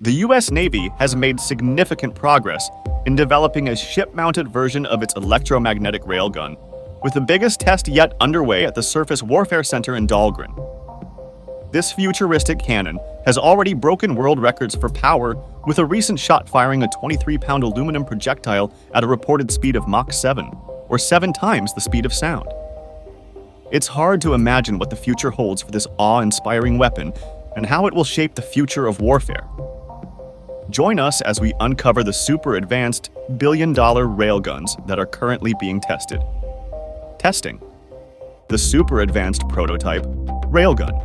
The U.S. Navy has made significant progress in developing a ship-mounted version of its electromagnetic railgun, with the biggest test yet underway at the Surface Warfare Center in Dahlgren. This futuristic cannon has already broken world records for power, with a recent shot firing a 23-pound aluminum projectile at a reported speed of Mach 7, or 7 times the speed of sound. It's hard to imagine what the future holds for this awe-inspiring weapon and how it will shape the future of warfare. Join us as we uncover the super-advanced, billion-dollar railguns that are currently being tested. Testing. The super-advanced prototype railgun.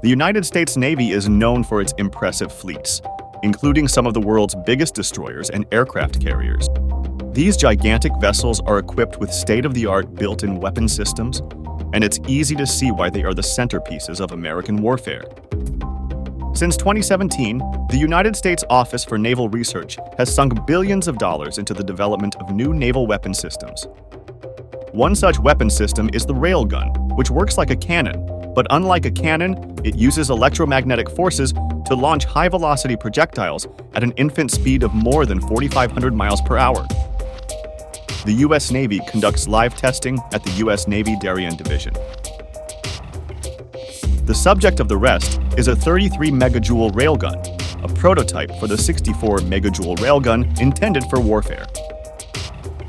The United States Navy is known for its impressive fleets, including some of the world's biggest destroyers and aircraft carriers. These gigantic vessels are equipped with state-of-the-art built-in weapon systems, and it's easy to see why they are the centerpieces of American warfare. Since 2017, the United States Office for Naval Research has sunk billions of dollars into the development of new naval weapon systems. One such weapon system is the railgun, which works like a cannon, but unlike a cannon, it uses electromagnetic forces to launch high-velocity projectiles at an infant speed of more than 4,500 miles per hour. The U.S. Navy conducts live testing at the U.S. Navy Darien Division. The subject of the rest is a 33 megajoule railgun, a prototype for the 64 megajoule railgun intended for warfare.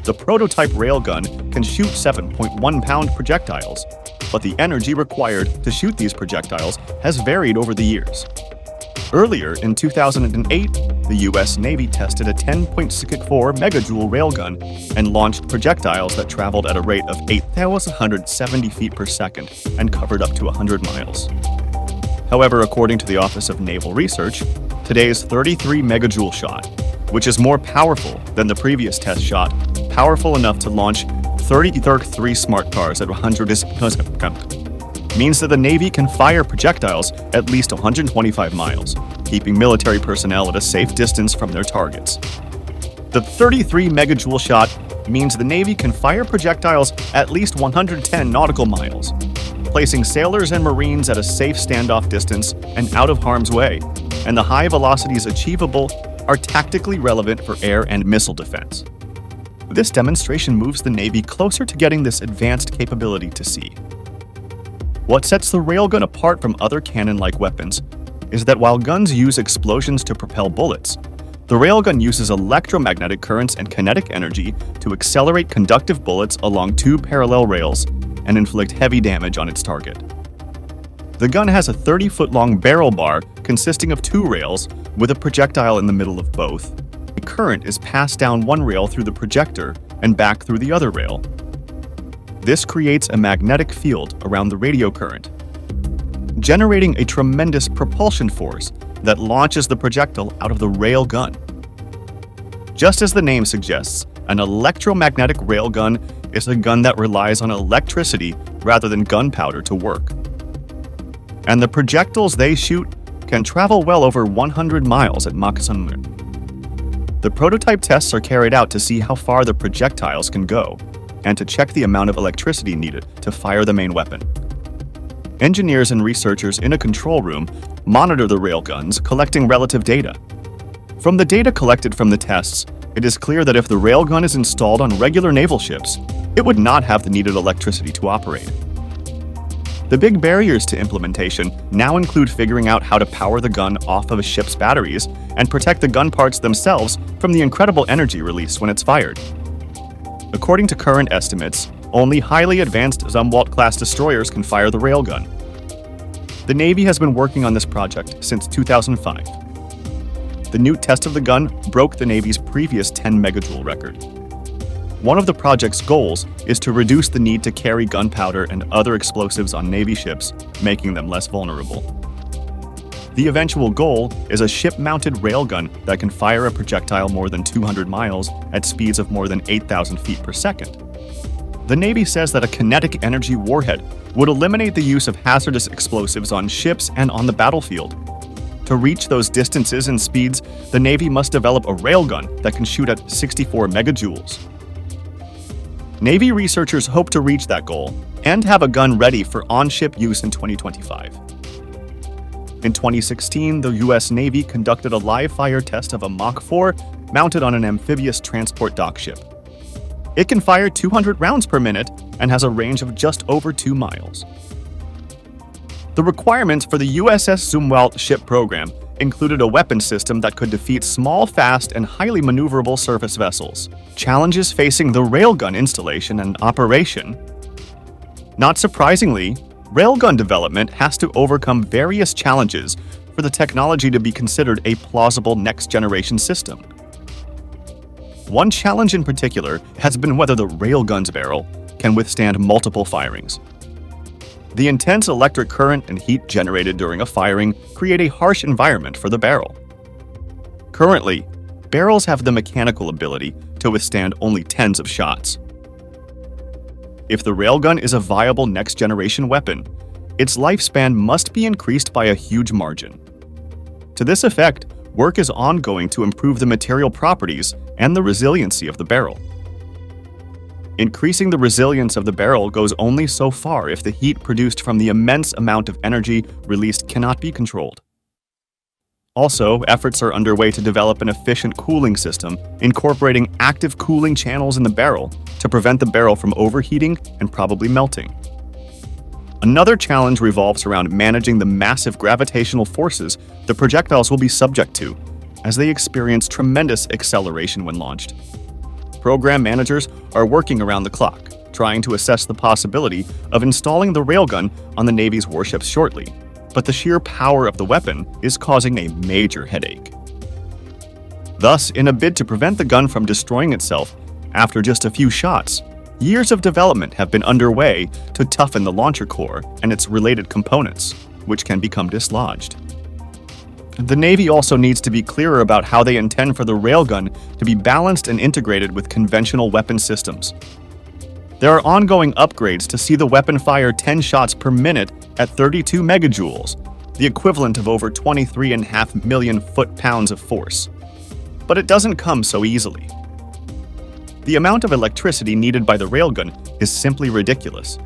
The prototype railgun can shoot 7.1-pound projectiles, but the energy required to shoot these projectiles has varied over the years. Earlier, in 2008, the U.S. Navy tested a 10.64 megajoule railgun and launched projectiles that traveled at a rate of 8,170 feet per second and covered up to 100 miles. However, according to the Office of Naval Research, today's 33 megajoule shot, which is more powerful than the previous test shot, powerful enough to launch 33 smart cars at 100 means that the Navy can fire projectiles at least 125 miles, keeping military personnel at a safe distance from their targets. The 33 megajoule shot means the Navy can fire projectiles at least 110 nautical miles, placing sailors and Marines at a safe standoff distance and out of harm's way, and the high velocities achievable are tactically relevant for air and missile defense. This demonstration moves the Navy closer to getting this advanced capability to sea. What sets the railgun apart from other cannon-like weapons is that while guns use explosions to propel bullets, the railgun uses electromagnetic currents and kinetic energy to accelerate conductive bullets along 2 parallel rails and inflict heavy damage on its target. The gun has a 30-foot-long barrel bar consisting of 2 rails with a projectile in the middle of both. The current is passed down one rail through the projector and back through the other rail. This creates a magnetic field around the radio current, generating a tremendous propulsion force that launches the projectile out of the rail gun. Just as the name suggests, an electromagnetic railgun is a gun that relies on electricity rather than gunpowder to work. And the projectiles they shoot can travel well over 100 miles at Mach 7. The prototype tests are carried out to see how far the projectiles can go, and to check the amount of electricity needed to fire the main weapon. Engineers and researchers in a control room monitor the railguns, collecting relative data. From the data collected from the tests, it is clear that if the railgun is installed on regular naval ships, it would not have the needed electricity to operate. The big barriers to implementation now include figuring out how to power the gun off of a ship's batteries and protect the gun parts themselves from the incredible energy released when it's fired. According to current estimates, only highly advanced Zumwalt-class destroyers can fire the railgun. The Navy has been working on this project since 2005. The new test of the gun broke the Navy's previous 10 megajoule record. One of the project's goals is to reduce the need to carry gunpowder and other explosives on Navy ships, making them less vulnerable. The eventual goal is a ship-mounted railgun that can fire a projectile more than 200 miles at speeds of more than 8,000 feet per second. The Navy says that a kinetic energy warhead would eliminate the use of hazardous explosives on ships and on the battlefield. To reach those distances and speeds, the Navy must develop a railgun that can shoot at 64 megajoules. Navy researchers hope to reach that goal and have a gun ready for on-ship use in 2025. In 2016, the U.S. Navy conducted a live-fire test of a Mach 4 mounted on an amphibious transport dock ship. It can fire 200 rounds per minute and has a range of just over 2 miles. The requirements for the USS Zumwalt ship program included a weapon system that could defeat small, fast, and highly maneuverable surface vessels. Challenges facing the railgun installation and operation. Not surprisingly, railgun development has to overcome various challenges for the technology to be considered a plausible next-generation system. One challenge in particular has been whether the railgun's barrel can withstand multiple firings. The intense electric current and heat generated during a firing create a harsh environment for the barrel. Currently, barrels have the mechanical ability to withstand only tens of shots. If the railgun is a viable next-generation weapon, its lifespan must be increased by a huge margin. To this effect, work is ongoing to improve the material properties and the resiliency of the barrel. Increasing the resilience of the barrel goes only so far if the heat produced from the immense amount of energy released cannot be controlled. Also, efforts are underway to develop an efficient cooling system incorporating active cooling channels in the barrel to prevent the barrel from overheating and probably melting. Another challenge revolves around managing the massive gravitational forces the projectiles will be subject to, as they experience tremendous acceleration when launched. Program managers are working around the clock, trying to assess the possibility of installing the railgun on the Navy's warships shortly, but the sheer power of the weapon is causing a major headache. Thus, in a bid to prevent the gun from destroying itself after just a few shots, years of development have been underway to toughen the launcher core and its related components, which can become dislodged. The Navy also needs to be clearer about how they intend for the railgun to be balanced and integrated with conventional weapon systems. There are ongoing upgrades to see the weapon fire 10 shots per minute at 32 megajoules, the equivalent of over 23.5 million foot-pounds of force. But it doesn't come so easily. The amount of electricity needed by the railgun is simply ridiculous.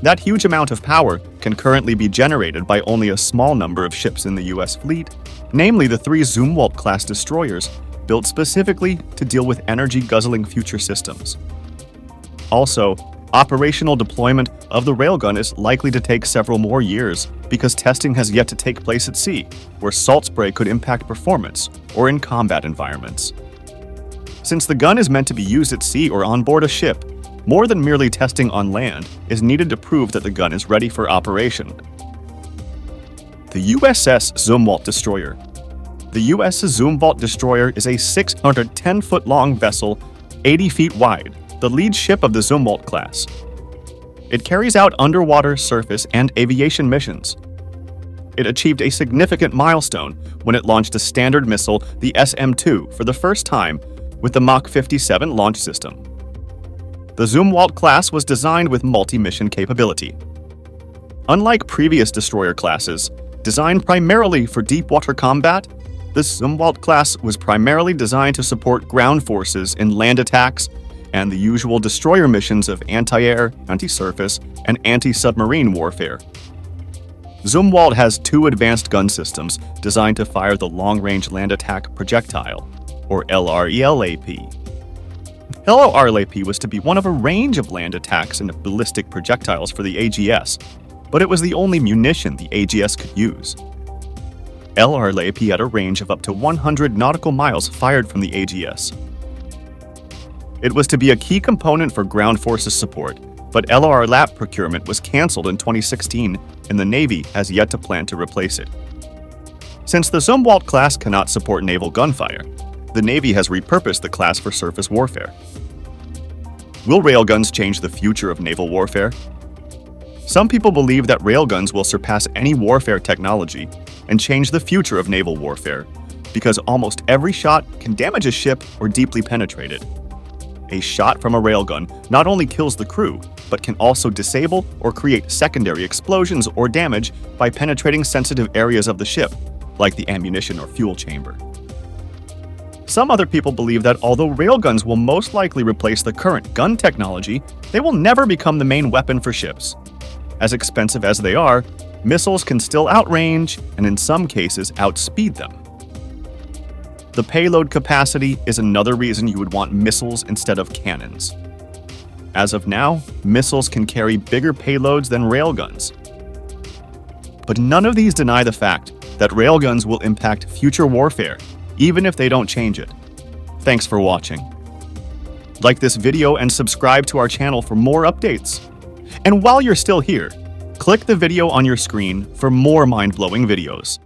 That huge amount of power can currently be generated by only a small number of ships in the U.S. fleet, namely the 3 Zumwalt-class destroyers built specifically to deal with energy-guzzling future systems. Also, operational deployment of the railgun is likely to take several more years because testing has yet to take place at sea, where salt spray could impact performance, or in combat environments. Since the gun is meant to be used at sea or on board a ship, more than merely testing on land is needed to prove that the gun is ready for operation. The USS Zumwalt Destroyer. The USS Zumwalt Destroyer is a 610-foot-long vessel, 80 feet wide, the lead ship of the Zumwalt class. It carries out underwater, surface, and aviation missions. It achieved a significant milestone when it launched a standard missile, the SM-2, for the first time with the Mach 57 launch system. The Zumwalt class was designed with multi-mission capability. Unlike previous destroyer classes, designed primarily for deep-water combat, the Zumwalt class was primarily designed to support ground forces in land attacks and the usual destroyer missions of anti-air, anti-surface, and anti-submarine warfare. Zumwalt has 2 advanced gun systems designed to fire the long-range land attack projectile, or LRELAP. LRELAP was to be one of a range of land attacks and ballistic projectiles for the AGS, but it was the only munition the AGS could use. LRELAP had a range of up to 100 nautical miles fired from the AGS. It was to be a key component for ground forces support, but LRELAP procurement was cancelled in 2016, and the Navy has yet to plan to replace it. Since the Zumwalt class cannot support naval gunfire, the Navy has repurposed the class for surface warfare. Will railguns change the future of naval warfare? Some people believe that railguns will surpass any warfare technology and change the future of naval warfare, because almost every shot can damage a ship or deeply penetrate it. A shot from a railgun not only kills the crew, but can also disable or create secondary explosions or damage by penetrating sensitive areas of the ship, like the ammunition or fuel chamber. Some other people believe that although railguns will most likely replace the current gun technology, they will never become the main weapon for ships. As expensive as they are, missiles can still outrange and in some cases outspeed them. The payload capacity is another reason you would want missiles instead of cannons. As of now, missiles can carry bigger payloads than railguns. But none of these deny the fact that railguns will impact future warfare, even if they don't change it. Thanks for watching. Like this video and subscribe to our channel for more updates. And while you're still here, click the video on your screen for more mind-blowing videos.